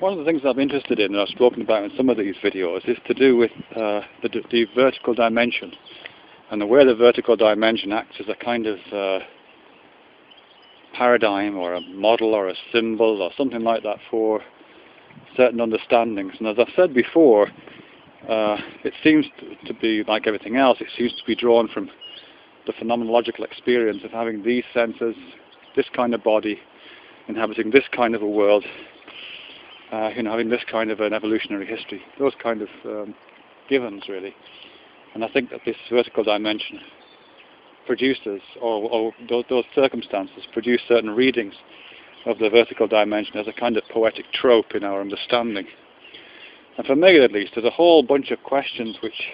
One of the things I'm interested in, and I've spoken about in some of these videos, is to do with the vertical dimension, and the way the vertical dimension acts as a kind of paradigm or a model or a symbol or something like that for certain understandings. And as I've said before, it seems to be like everything else. It seems to be drawn from the phenomenological experience of having these senses, this kind of body, inhabiting this kind of a world, having this kind of an evolutionary history, those kind of givens, really. And I think that this vertical dimension produces, or those circumstances produce certain readings of the vertical dimension as a kind of poetic trope in our understanding. And for me, at least, there's a whole bunch of questions which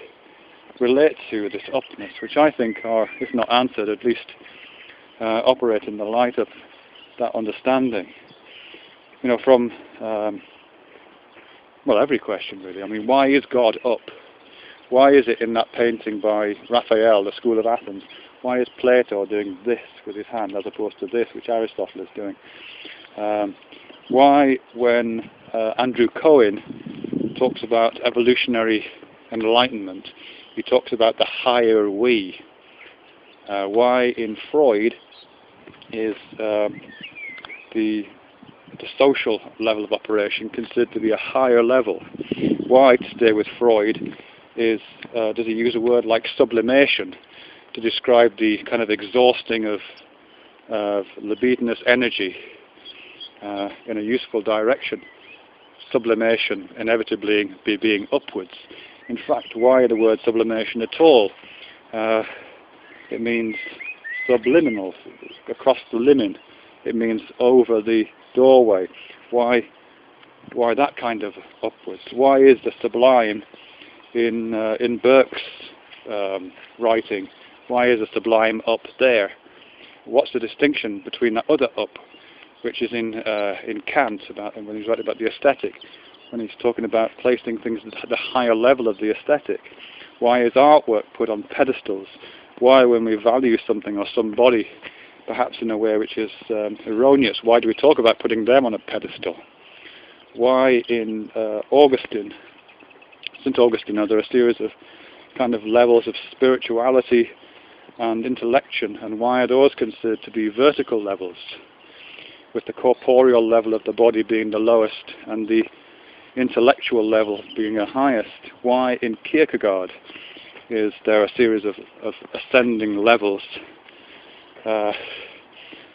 relate to this upness, which I think are, if not answered, at least operate in the light of that understanding. From every question, really. I mean, why is God up? Why is it in that painting by Raphael, The School of Athens, why is Plato doing this with his hand as opposed to this, which Aristotle is doing? Why, when Andrew Cohen talks about evolutionary enlightenment, he talks about the higher we? Why in Freud is the social level of operation considered to be a higher level? Why, to stay with Freud, does he use a word like sublimation to describe the kind of exhausting of libidinous energy in a useful direction? Sublimation inevitably being upwards. In fact, why the word sublimation at all? It means subliminal, across the limen. It means over the doorway. Why that kind of upwards? Why is the sublime in Burke's writing? Why is the sublime up there? What's the distinction between that other up, which is in Kant, when he's writing about the aesthetic, when he's talking about placing things at the higher level of the aesthetic? Why is artwork put on pedestals? Why, when we value something or somebody, perhaps in a way which is erroneous, why do we talk about putting them on a pedestal? Why in St. Augustine, are there a series of kind of levels of spirituality and intellection, and why are those considered to be vertical levels, with the corporeal level of the body being the lowest and the intellectual level being the highest? Why in Kierkegaard is there a series of ascending levels,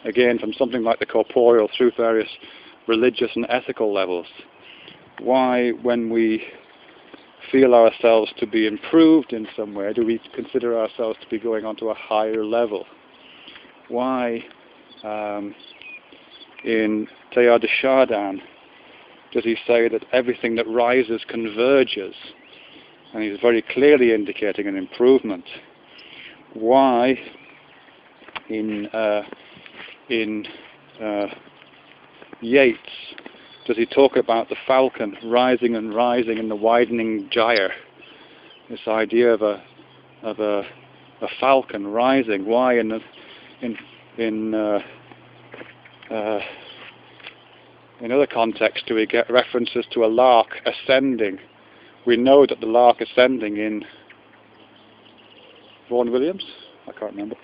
again from something like the corporeal through various religious and ethical levels? Why, when we feel ourselves to be improved in some way, do we consider ourselves to be going on to a higher level? Why in Teilhard de Chardin does he say that everything that rises converges? And he's very clearly indicating an improvement. Why in Yeats does he talk about the falcon rising and rising in the widening gyre? This idea of a falcon rising. Why in other contexts do we get references to a lark ascending? We know that the lark ascending in Vaughan Williams, I can't remember.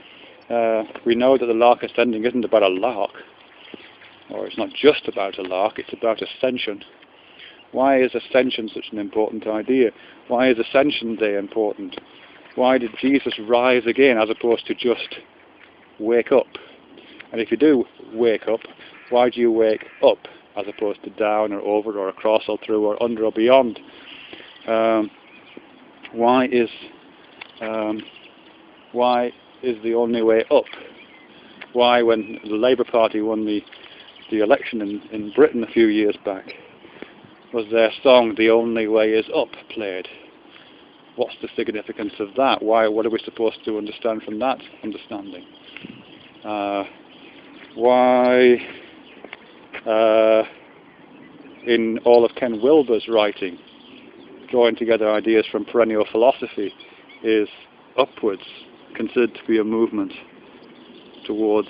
We know that the lark ascending isn't about a lark, or it's not just about a lark, it's about ascension. Why is ascension such an important idea? Why is Ascension Day important? Why did Jesus rise again as opposed to just wake up? And if you do wake up, why do you wake up as opposed to down or over or across or through or under or beyond? Why is the only way up? Why, when the Labour Party won the election in Britain a few years back, was their song "The Only Way Is Up" played? What's the significance of that? What are we supposed to understand from that understanding? Why in all of Ken Wilber's writing, drawing together ideas from perennial philosophy, is upwards considered to be a movement towards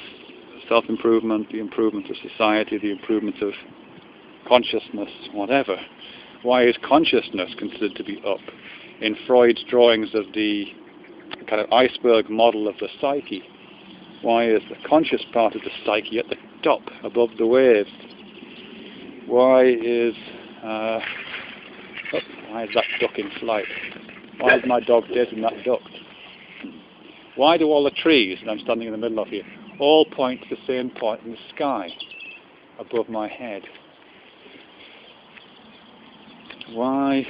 self-improvement, the improvement of society, the improvement of consciousness, whatever. Why is consciousness considered to be up? In Freud's drawings of the kind of iceberg model of the psyche, why is the conscious part of the psyche at the top, above the waves? Why is that duck in flight? Why is my dog chasing that duck? Why do all the trees that I'm standing in the middle of here all point to the same point in the sky above my head? Why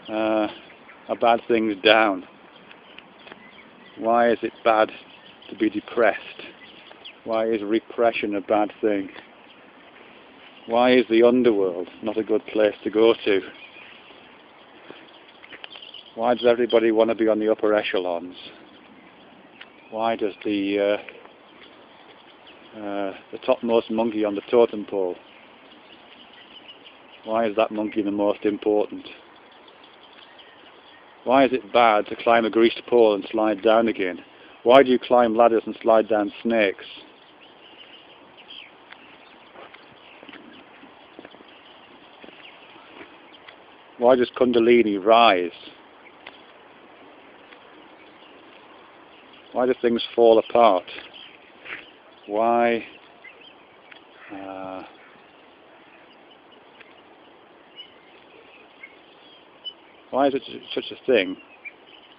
are bad things down? Why is it bad to be depressed? Why is repression a bad thing? Why is the underworld not a good place to go to? Why does everybody want to be on the upper echelons? Why does the topmost monkey on the totem pole, why is that monkey the most important? Why is it bad to climb a greased pole and slide down again? Why do you climb ladders and slide down snakes? Why does Kundalini rise? Why do things fall apart? Why is it such a thing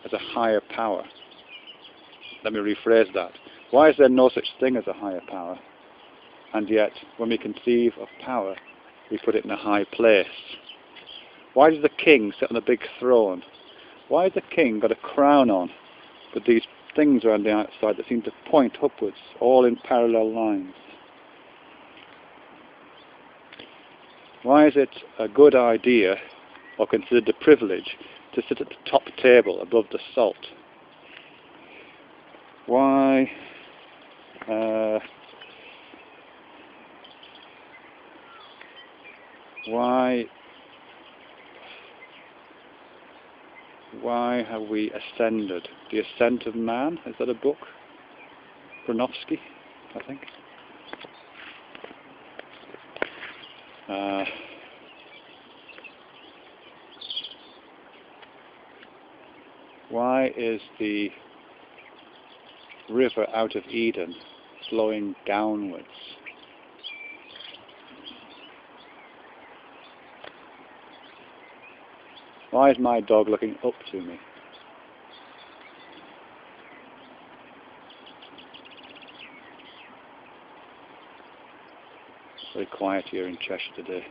as a higher power? Let me rephrase that. Why is there no such thing as a higher power? And yet, when we conceive of power, we put it in a high place. Why does the king sit on a big throne? Why has the king got a crown on, but these things around the outside that seem to point upwards, all in parallel lines? Why is it a good idea, or considered a privilege, to sit at the top table above the salt? Why have we ascended? The Ascent of Man, is that a book? Gronowski, I think. Why is the river out of Eden flowing downwards? Why is my dog looking up to me? Very quiet here in Cheshire today.